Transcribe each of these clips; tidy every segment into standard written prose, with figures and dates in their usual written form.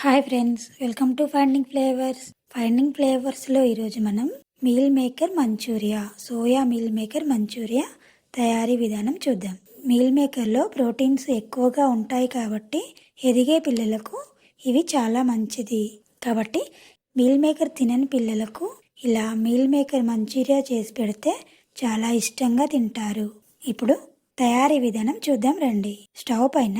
Hi friends, welcome to finding ఫ్లేవర్స్లో ఈరోజు మనం meal maker manchuria, soya meal maker manchuria తయారీ విధానం చూద్దాం. మీల్ మేకర్లో ప్రోటీన్స్ ఎక్కువగా ఉంటాయి కాబట్టి ఎదిగే పిల్లలకు ఇవి చాలా మంచిది. కాబట్టి మీల్ మేకర్ తినని పిల్లలకు ఇలా మీల్ మేకర్ మంచూరియా చేసి పెడితే చాలా ఇష్టంగా తింటారు. ఇప్పుడు తయారీ విధానం చూద్దాం రండి. స్టవ్ పైన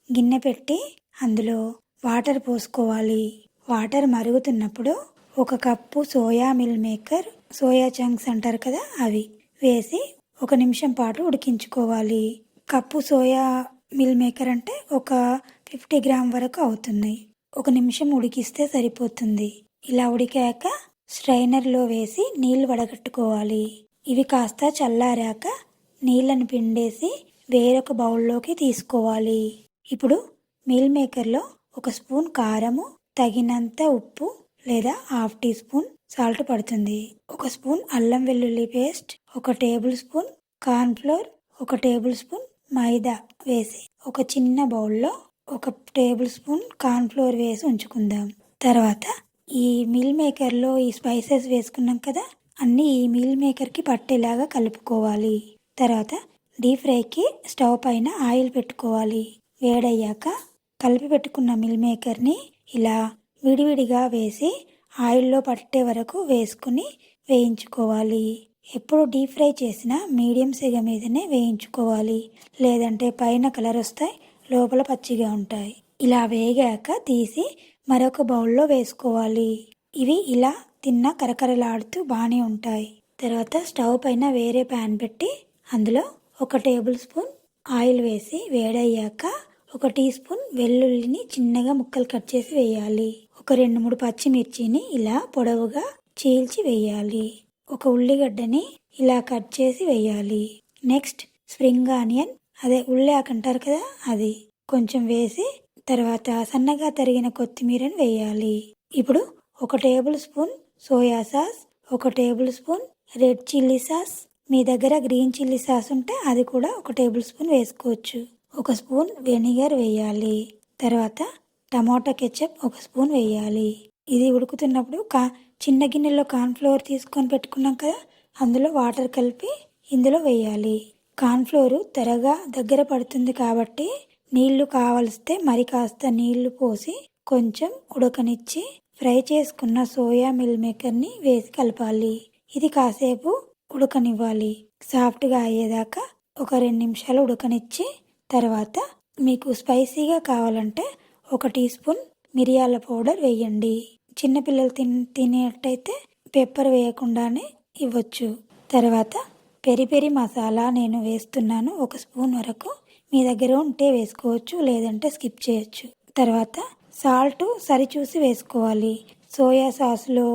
గిన్నె పెట్టి అందులో వాటర్ పోసుకోవాలి. వాటర్ మరుగుతున్నప్పుడు 1 cup soya meal maker, soya chunks అంటారు కదా, అవి వేసి 1 నిమిషం పాటు ఉడికించుకోవాలి. కప్పు సోయా మిల్ మేకర్ అంటే ఒక 50 గ్రామ్ వరకు అవుతుంది. 1 నిమిషం ఉడికిస్తే సరిపోతుంది. ఇలా ఉడికాక స్ట్రైనర్లో వేసి నీళ్లు వడగట్టుకోవాలి. ఇవి కాస్త చల్లారాక నీళ్లను పిండేసి వేరొక బౌల్లోకి తీసుకోవాలి. ఇప్పుడు మీల్ మేకర్లో 1 స్పూన్ కారము, తగినంత ఉప్పు లేదా 1/2 టీ స్పూన్ సాల్ట్ పడుతుంది. 1 స్పూన్ అల్లం వెల్లుల్లి paste, 1 tablespoon corn flour, 1 tablespoon maida వేసి ఒక చిన్న బౌల్లో 1 టేబుల్ స్పూన్ కార్న్ ఫ్లోర్ వేసి ఉంచుకుందాం. తర్వాత ఈ మీల్ మేకర్లో ఈ స్పైసెస్ వేసుకున్నాం కదా, అన్నీ ఈ మీల్ మేకర్కి పట్టేలాగా కలుపుకోవాలి. తర్వాత డీప్ ఫ్రైకి స్టవ్ పైన ఆయిల్ పెట్టుకోవాలి. వేడయ్యాక కలిపి పెట్టుకున్న మిల్ మేకర్ని ఇలా విడివిడిగా వేసి ఆయిల్లో పట్టే వరకు వేసుకుని వేయించుకోవాలి. ఎప్పుడు డీప్ ఫ్రై చేసినా మీడియం సెగ మీదనే వేయించుకోవాలి, లేదంటే పైన కలర్ వస్తాయి, లోపల పచ్చిగా ఉంటాయి. ఇలా వేగాక తీసి మరొక బౌల్లో వేసుకోవాలి. ఇవి ఇలా తిన్న కరకరలాడుతూ బాగానే ఉంటాయి. తర్వాత స్టవ్ పైన వేరే ప్యాన్ పెట్టి అందులో 1 టేబుల్ స్పూన్ ఆయిల్ వేసి వేడయ్యాక 1 టీ స్పూన్ వెల్లుల్లిని చిన్నగా ముక్కలు కట్ చేసి వేయాలి. 2-3 పచ్చిమిర్చిని ఇలా పొడవుగా చీల్చి వేయాలి. 1 ఉల్లిగడ్డని ఇలా కట్ చేసి వేయాలి. నెక్స్ట్ స్ప్రింగ్ ఆనియన్, అదే ఉల్లాకు అంటారు కదా, అది కొంచెం వేసి తర్వాత సన్నగా తరిగిన కొత్తిమీరని వేయాలి. ఇప్పుడు 1 tablespoon soya sauce, 1 tablespoon red chilli sauce, మీ దగ్గర గ్రీన్ చిల్లీ సాస్ ఉంటే అది కూడా 1 టేబుల్ స్పూన్ వేసుకోవచ్చు. 1 స్పూన్ వెనిగర్ వేయాలి. తర్వాత టమాటా కెచప్ 1 స్పూన్ వేయాలి. ఇది ఉడుకుతున్నప్పుడు చిన్న గిన్నెలో కార్న్ ఫ్లోర్ తీసుకొని పెట్టుకున్నాం కదా, అందులో వాటర్ కలిపి ఇందులో వేయాలి. కార్న్ ఫ్లోర్ త్వరగా దగ్గర పడుతుంది కాబట్టి నీళ్లు కావలిస్తే మరి కాస్త నీళ్లు పోసి కొంచెం ఉడకనిచ్చి ఫ్రై చేసుకున్న సోయా మిల్ మేకర్ని వేసి కలపాలి. ఇది కాసేపు ఉడకనివ్వాలి. సాఫ్ట్గా అయ్యేదాకా 2 నిమిషాలు ఉడకనిచ్చి తర్వాత మీకు స్పైసీగా కావాలంటే 1 టీ స్పూన్ మిరియాల పౌడర్ వేయండి. చిన్నపిల్లలు తినేటైతే పెప్పర్ వేయకుండానే ఇవ్వచ్చు. తర్వాత పెరి మసాలా నేను వేస్తున్నాను 1 స్పూన్ వరకు. మీ దగ్గర ఉంటే వేసుకోవచ్చు, లేదంటే స్కిప్ చేయొచ్చు. తర్వాత సాల్ట్ సరిచూసి వేసుకోవాలి. సోయా సాస్లో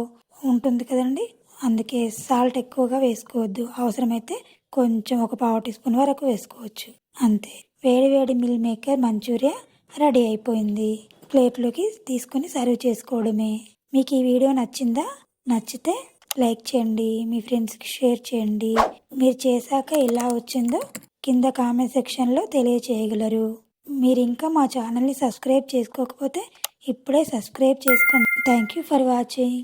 ఉంటుంది కదండి, అందుకే సాల్ట్ ఎక్కువగా వేసుకోవద్దు. అవసరమైతే కొంచెం 1/4 టీ స్పూన్ వరకు వేసుకోవచ్చు, అంతే. వేడి మిల్ మేకర్ మంచూరియా రెడీ అయిపోయింది. ప్లేట్లోకి తీసుకొని సర్వ్ చేసుకోవడమే. మీకు ఈ వీడియో నచ్చిందా? నచ్చితే లైక్ చేయండి, మీ ఫ్రెండ్స్కి షేర్ చేయండి. మీరు చేశాక ఎలా వచ్చిందో కింద కామెంట్ సెక్షన్లో తెలియచేయగలరు. మీరు ఇంకా మా ఛానల్ని సబ్స్క్రైబ్ చేసుకోకపోతే ఇప్పుడే సబ్స్క్రైబ్ చేసుకోండి. Thank you for watching.